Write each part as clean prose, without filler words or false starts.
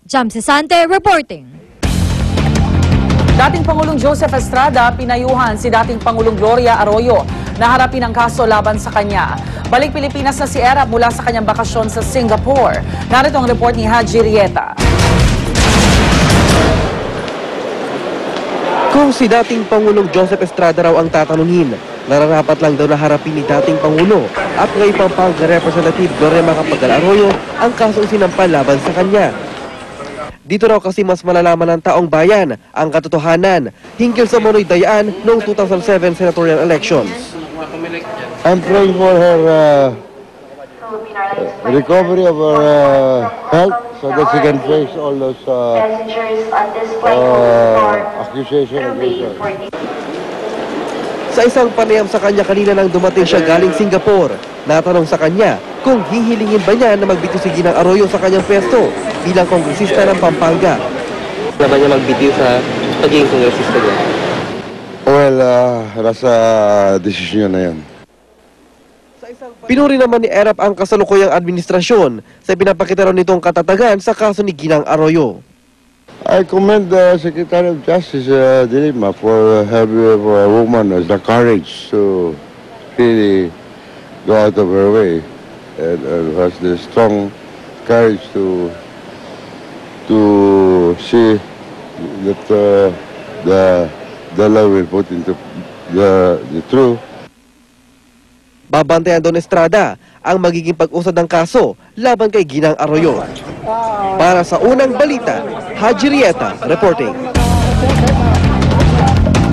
Jam Cesante reporting. Dating Pangulong Joseph Estrada, pinayuhan si dating Pangulong Gloria Arroyo na harapin ang kaso laban sa kanya. Balik Pilipinas na si Erap mula sa kanyang bakasyon sa Singapore. Narito ang report ni Haji Rieta. Kung si dating Pangulong Joseph Estrada raw ang tatanungin, nararapat lang daw na harapin ni dating Pangulo at ngayon pang Representative Gloria Macapagal Arroyo ang kasong sinampal laban sa kanya. Dito raw kasi mas malalaman ng taong bayan ang katotohanan hinggil sa Manoy Dayan noong 2007 senatorial elections. I'm praying for her recovery of her health so that she can face all those accusations against her. Sa isang panayam sa kanya kanina nang dumating siya galing Singapore, natanong sa kanya kung hihilingin ba niya na magbitiw si Ginang Arroyo sa kanyang pwesto bilang kongresista ng Pampanga. Wala ba niya magbitiw sa pagiging kongresista niya? Well, nasa desisyon na yan. Pinuri naman ni Erap ang kasalukuyang administrasyon sa pinapakita raw nitong katatagan sa kaso ni Ginang Arroyo. I commend the Secretary of Justice, Dilima, for having a woman has the courage to really go out of her way and has the strong courage to see that the law will put into the truth. Babantayan Don Estrada ang magiging pag-usad ng kaso laban kay Ginang Arroyo. Para sa Unang Balita, Haji Rieta reporting.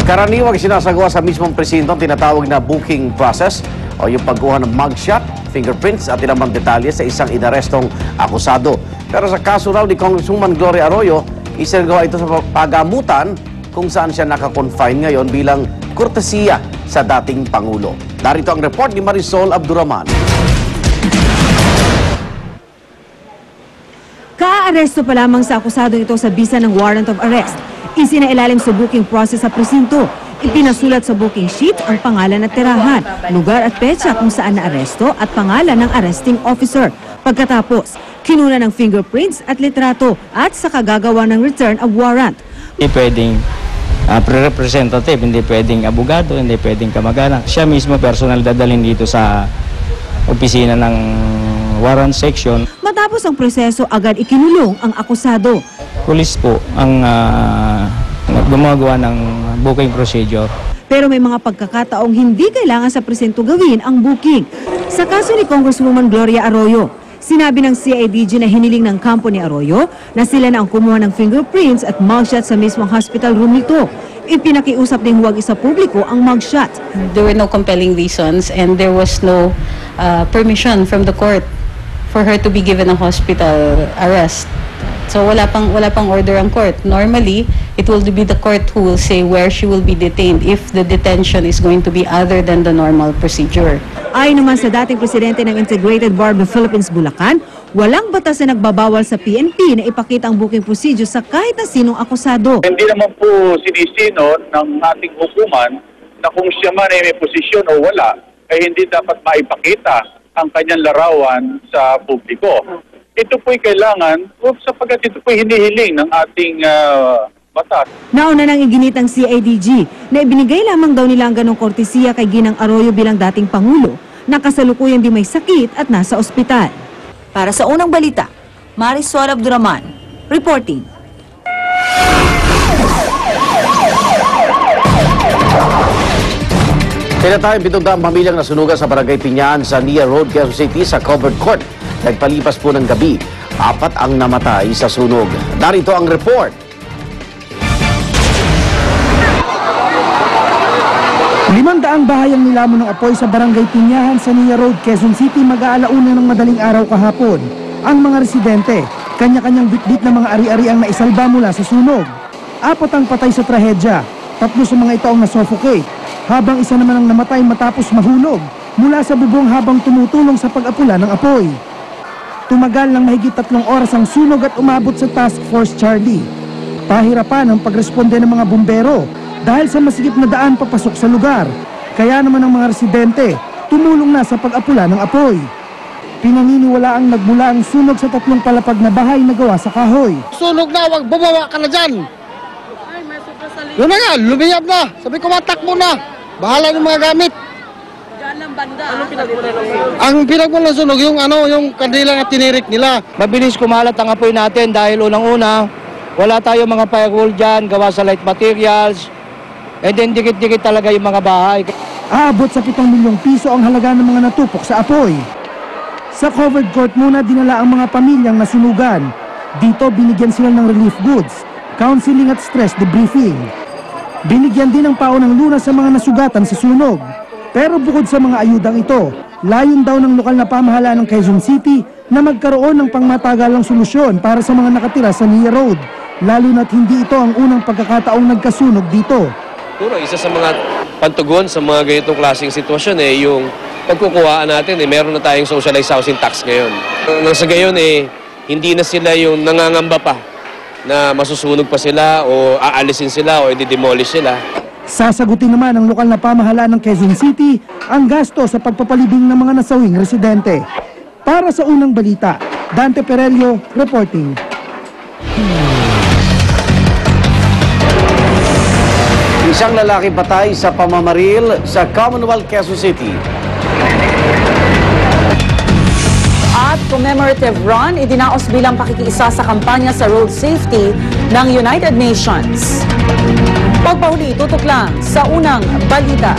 Karaniwang sinasagawa sa mismong presinto ang tinatawag na booking process o yung pagkuha ng mugshot, fingerprints at ilang detalye sa isang inarestong akusado. Pero sa kaso raw ni Congresswoman Gloria Arroyo, isinagawa ito sa pagamutan kung saan siya nakakonfine ngayon bilang kurtesiya sa dating Pangulo. Narito ang report ni Marisol Abduraman. Ka-aresto pa lamang sa akusado ito sa bisa ng warrant of arrest. Isinailalim sa booking process sa presinto. Ipinasulat sa booking sheet ang pangalan at tirahan, lugar at petsa kung saan naaresto at pangalan ng arresting officer. Pagkatapos, kinuna ng fingerprints at litrato at sa kagagawa ng return of warrant. Hindi pwedeng pre-representative, hindi pwedeng abogado, hindi pwedeng kamag-anak. Siya mismo personal dadalhin dito sa opisina ng warrant section. Matapos ang proseso, agad ikinulong ang akusado. Pulis po ang gumagawa ng booking procedure. Pero may mga pagkakataong hindi kailangan sa presinto gawin ang booking. Sa kaso ni Congresswoman Gloria Arroyo, sinabi ng CIDG na hiniling ng kampo ni Arroyo na sila na ang kumuha ng fingerprints at mugshot sa mismong hospital room nito. Ipinakiusap din huwag isa publiko ang mugshot. There were no compelling reasons and there was no permission from the court for her to be given a hospital arrest. So wala pang order ang court. Normally, it will be the court who will say where she will be detained if the detention is going to be other than the normal procedure. Ayon naman sa dating presidente ng Integrated Bar of the Philippines, Bulacan, walang batas na nagbabawal sa PNP na ipakita ang booking procedure sa kahit na sinong akusado. Hindi naman po sinisino ng ating hukuman na kung siya man ay may posisyon o wala, ay hindi dapat maipakita ang kanyang larawan sa publiko. Ito po'y kailangan sapagkat ito po'y hinihiling ng ating batas. Nauna nang iginit ang CIDG na ibinigay lamang daw nila ang ganong kortesiya kay Ginang Arroyo bilang dating Pangulo na kasalukuyang di may sakit at nasa ospital. Para sa Unang Balita, Marisol Abduraman reporting. Tinatayang 700 pamilyang nasunugan sa Barangay Piñaan sa Nia Road, Quezon City sa covered court. Nagpalipas po ng gabi, 4 ang namatay sa sunog. Narito ang report. Limang bahay ang nilamon ng apoy sa Barangay Piñahan sa Nia Road, Quezon City mag-aalauna ng madaling araw kahapon. Ang mga residente, kanya-kanyang bitbit na mga ari-ari ang naisalba mula sa sunog. 4 ang patay sa trahedya, 3 sa mga ito ang nasuffocate, habang isa naman ang namatay matapos mahulog mula sa bubong habang tumutulong sa pag-apula ng apoy. Tumagal ng mahigit 3 oras ang sunog at umabot sa Task Force Charlie. Pahirapan ang pagresponde ng mga bumbero dahil sa masikip na daan papasok sa lugar. Kaya naman ang mga residente tumulong na sa pag-apula ng apoy. Pinaniniwala ang nagmula ang sunog sa 3 palapag na bahay na gawa sa kahoy. Sunog na, wag bumawa ka na dyan. Yun na nga, lumiyab na. Sabi ko, matakbo na. Bahala ng mga gamit. Ang pinagmula ng sunog, yung kandila na tinirik nila. Mabilis kumalat ang apoy natin dahil unang-una, wala tayong mga firewall dyan, gawa sa light materials, and then dikit-dikit talaga yung mga bahay. Aabot sa 7 milyong piso ang halaga ng mga natupok sa apoy. Sa covered court muna dinala ang mga pamilyang nasunugan. Dito binigyan sila ng relief goods, counseling at stress debriefing. Binigyan din ng paunang lunas sa mga nasugatan sa sunog. Pero bukod sa mga ayudang ito, layon daw ng lokal na pamahalaan ng Quezon City na magkaroon ng pangmatagalang solusyon para sa mga nakatira sa Nia Road, lalo na't hindi ito ang unang pagkakataong nagkasunog dito. Puro isa sa mga pantugon sa mga ganitong klaseng sitwasyon yung pagkukuhaan natin meron na tayong socialized housing tax ngayon. Nang sa gayon hindi na sila yung nangangamba pa na masusunog pa sila o aalisin sila o i-demolish sila. Sasagutin naman ng lokal na pamahalaan ng Quezon City ang gasto sa pagpapalibing ng mga nasawing residente. Para sa unang balita, Dante Perelio reporting. Isang lalaki patay sa pamamaril sa Commonwealth, Quezon City. At commemorative run, idinaos bilang pakikiisa sa kampanya sa road safety ng United Nations. Pagpahuli, tutok lang sa unang balita.